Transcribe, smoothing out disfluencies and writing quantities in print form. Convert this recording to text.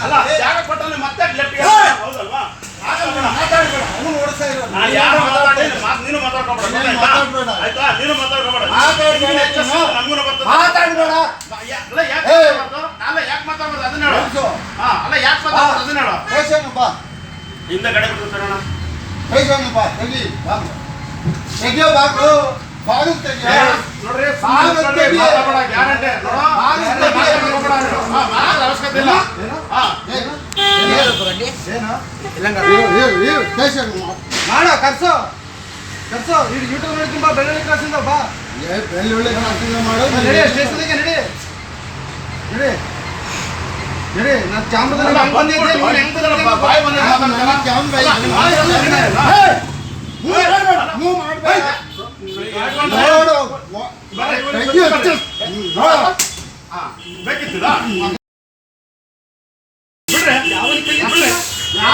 ಅಲ್ಲ ಜಾಗ ಕೊಟ್ಟಲ್ಲಿ ಮತ್ತೆ ಲೆಫ್ಟ್ ಹೌದಲ್ವಾ? ಮಾತಾಡ್ಬೇಡ, ಅವನು ಓಡಿಸ್ತಾ ಇರೋ. ನಾನು ಯಾರು ಮಾತಾಡ್ತೀನಿ, ನೀನು ಮಾತಾಡ್ಕೋಬೇಡ ಆಯ್ತಾ? ನೀನು ಮಾತಾಡ್ಕೋಬೇಡ, ನಮಗೂ ಬರ್ತದೆ. ಮಾತಾಡ್ಬೇಡ. ಅಲ್ಲ ಯಾಕೆ ಮಾತಾಡ್ಬಾರ್ದು? ಅಲ್ಲ ಯಾಕೆ ಮಾತಾಡ್ಬಾರ್ದು ಅದನ್ನ ಹೇಳು. ಅಲ್ಲ ಯಾಕೆ ಮಾತಾಡ್ಬಾರ್ದು ಅದನ್ನ ಹೇಳು. ಪೇಷನಪ್ಪ ಹಿಂದೆ ಕಡೆ ಬಿಡ್ತಾರಣ. ಪೇಷನಪ್ಪ ತೆಗಿ ಬಾಗ್ಲು ತೆಗಿಯೋ ಬಾಗ್ಲು ಬಾಗಿಲು ತೆಗಿಯೋ ನೋಡ್ರಿ, ಮಾತಾಡ್ಬೇಡ ಗ್ಯಾರಂಟಿ. ಅವಶ್ಯಕತೆ ಇಲ್ಲ. ಮಾಡ ಕರ್ಸೋ ಇದು ಯೂಟ್ಯೂಬ್ ನೋಡಿ ಬಾ. ಬೆಳ್ಳುಳ್ಳಿ ಕ್ಲಾಸಿಂದ ಬಾ. ಬೆಳ್ಳುಳ್ಳಿ ಕ್ಲಾಸಿಂದ ಮಾಡು. ನಡಿ ಸ್ಟೇಷನ್ಗೆ ನಡಿ ನಡಿ ನಡಿ. ನಾನು ಕ್ಯಾಮ್ರಾದಲ್ಲಿ ಬಂದಿದ್ದೆ. ಮೂವ್ ಮಾಡಬೇಡ. ಬೇಕಿತ್ತದ ಬಿಡ್ರೆ ಯಾವ